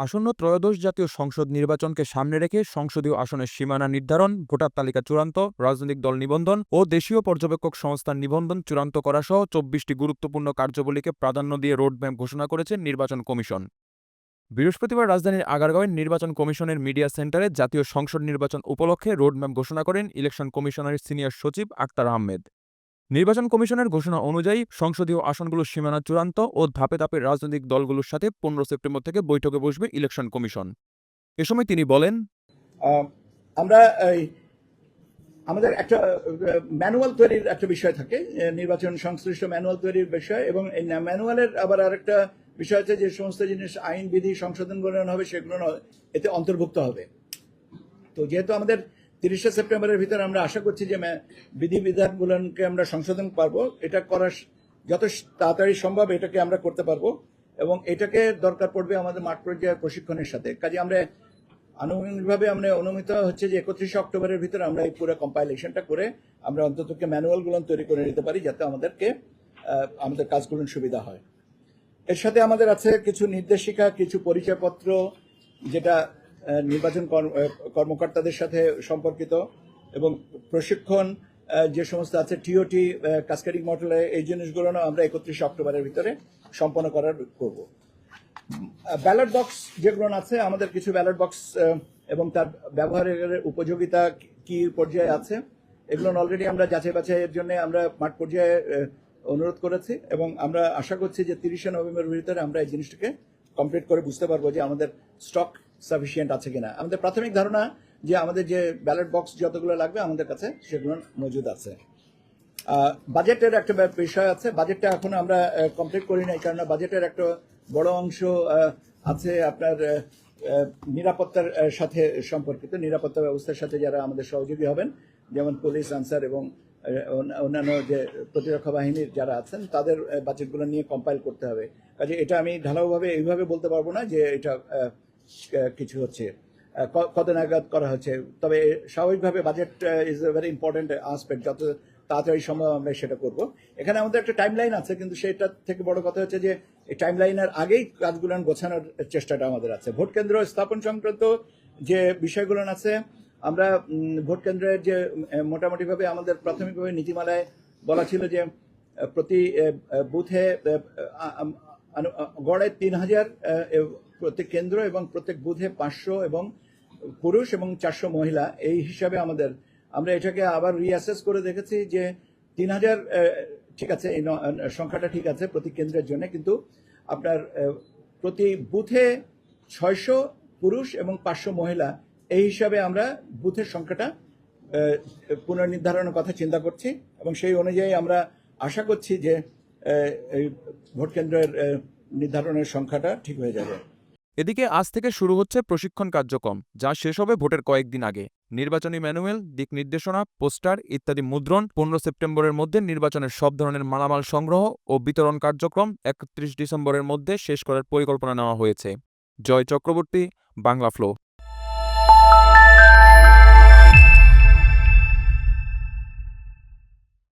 আসন্ন ত্রয়োদশ জাতীয় সংসদ নির্বাচনকে সামনে রেখে সংসদীয় আসনের সীমানা নির্ধারণ, ভোটার তালিকা চূড়ান্ত, রাজনৈতিক দল নিবন্ধন ও দেশীয় পর্যবেক্ষক সংস্থার নিবন্ধন চূড়ান্ত করা সহ ২৪টি গুরুত্বপূর্ণ কার্যাবলীকে প্রাধান্য দিয়ে রোডম্যাপ ঘোষণা করেছে নির্বাচন কমিশন। বৃহস্পতিবার রাজধানীর আগারগাঁওয়ের নির্বাচন কমিশনের মিডিয়া সেন্টারে জাতীয় সংসদ নির্বাচন উপলক্ষে রোডম্যাপ ঘোষণা করেন ইলেকশন কমিশনের সিনিয়র সচিব আক্তার আহমেদ। নির্বাচন কমিশনের ঘোষণা অনুযায়ী সংসদীয় আসনগুলোর সীমানা চূড়ান্ত ও ধাপে ধাপে রাজনৈতিক দলগুলোর সাথে ১৫ সেপ্টেম্বর থেকে বৈঠকে বসবে ইলেকশন কমিশন। এ সময় তিনি বলেন, আমরা আমাদের একটা ম্যানুয়াল তৈরির একটা বিষয় থাকে, নির্বাচন সংশ্লিষ্ট ম্যানুয়াল তৈরির বিষয়, এবং এই ম্যানুয়ালের আবার আরেকটা বিষয় আছে যে সমস্ত জিনিস আইন বিধি সংশোধন করানো হবে সেগুলো এতে অন্তর্ভুক্ত হবে। তো যেহেতু আমাদের ৩০শে সেপ্টেম্বরের ভিতরে আমরা আশা করছি যে বিধিবিধানগুলোকে আমরা সংশোধন পারবো, এটা করার যত তাড়াতাড়ি সম্ভব এটাকে আমরা করতে পারবো, এবং এটাকে দরকার পড়বে আমাদের মাঠ পর্যায়ের প্রশিক্ষণের সাথে। কাজে আমরা আনুষ্ঠানিকভাবে আমরা অনুমিত হচ্ছে যে ৩১শে অক্টোবরের ভিতরে আমরা এই পুরো কম্পাইলেশনটা করে আমরা অন্তত ম্যানুয়ালগুলো তৈরি করে নিতে পারি, যাতে আমাদের কাজগুলো সুবিধা হয়। এর সাথে আমাদের আছে কিছু নির্দেশিকা, কিছু পরিচয়পত্র, যেটা নির্বাচন কর্মকর্তাদের সাথে সম্পর্কিত, এবং প্রশিক্ষণ যে সমস্ত আছে, টিওটি, কাস্কেডিং মডেলে, এই জিনিসগুলো আমরা ৩১শে অক্টোবরের ভিতরে সম্পন্ন করব। ব্যালট বক্স যেগুলো আছে, আমাদের কিছু ব্যালট বক্স এবং তার ব্যবহারের উপযোগিতা কি পর্যায়ে আছে, এগুলো অলরেডি আমরা যাচাই বাছাইয়ের জন্য আমরা মাঠ পর্যায়ে অনুরোধ করেছি, এবং আমরা আশা করছি যে ৩০শে নভেম্বরের ভিতরে আমরা এই জিনিসটাকে কমপ্লিট করে বুঝতে পারবো যে আমাদের স্টক সাফিসিয়েন্ট আছে কিনা। আমাদের প্রাথমিক ধারণা যে আমাদের যে ব্যালট বক্স যতগুলো লাগবে আমাদের কাছে সেগুলো মজুদ আছে। বাজেটের একটা বিষয় আছে, বাজেটটা এখন আমরা কমপ্লিট করি নাই, কারণ বাজেটের একটা বড় অংশ আছে আপনার নিরাপত্তার সাথে সম্পর্কিত, নিরাপত্তা ব্যবস্থার সাথে যারা আমাদের সহযোগী হবেন, যেমন পুলিশ, আনসার এবং অন্যান্য যে প্রতিরক্ষা বাহিনীর যারা আছেন, তাদের বাজেটগুলো নিয়ে কম্পাইল করতে হবে। কাজে এটা আমি ঢালাওভাবে এইভাবে বলতে পারবো না যে এটা কিছু হচ্ছে, কত নাগাদ করা হচ্ছে। তবে স্বাভাবিকভাবে budget is a very important aspect, যত তাড়াতাড়ি সম্ভব আমরা সেটা করব। এখানে আমাদের একটা টাইম লাইন আছে, কিন্তু সেটা থেকে বড় কথা হচ্ছে যে এই টাইম লাইনের আগেই কাজগুলো গোছানোর চেষ্টাটা আমাদের আছে। ভোট কেন্দ্র স্থাপন সংক্রান্ত যে বিষয়গুলো আছে, আমরা ভোট কেন্দ্রের যে মোটামুটিভাবে আমাদের প্রাথমিকভাবে নীতিমালায় বলা ছিল যে প্রতি বুথে গড়ে ৩,০০০ প্রত্যেক কেন্দ্র, এবং প্রত্যেক বুথে ৫০০ এবং পুরুষ এবং ৪০০ মহিলা, এই হিসাবে আমরা এটাকে আবার রিঅ্যাসেস করে দেখেছি যে ৩,০০০ ঠিক আছে, এই সংখ্যাটা ঠিক আছে প্রতি কেন্দ্রের জন্য, কিন্তু আপনার প্রতি বুথে ৬০০ পুরুষ এবং ৫০০ মহিলা, এই হিসাবে আমরা বুথের সংখ্যাটা পুনর্নির্ধারণের কথা চিন্তা করছি, এবং সেই অনুযায়ী আমরা আশা করছি যে এই ভোট কেন্দ্রের নির্ধারণের সংখ্যাটা ঠিক হয়ে যাবে। এদিকে আজ থেকে শুরু হচ্ছে প্রশিক্ষণ কার্যক্রম, যা শেষ হবে ভোটের কয়েকদিন আগে। নির্বাচনী ম্যানুয়াল, দিক নির্দেশনা, পোস্টার ইত্যাদি মুদ্রণ ১৫ সেপ্টেম্বরের মধ্যে, নির্বাচনের সব ধরনের মালামাল সংগ্রহ ও বিতরণ কার্যক্রম ৩১ ডিসেম্বরের মধ্যে শেষ করার পরিকল্পনা নেওয়া হয়েছে। জয় চক্রবর্তী, বাংলা ফ্লো।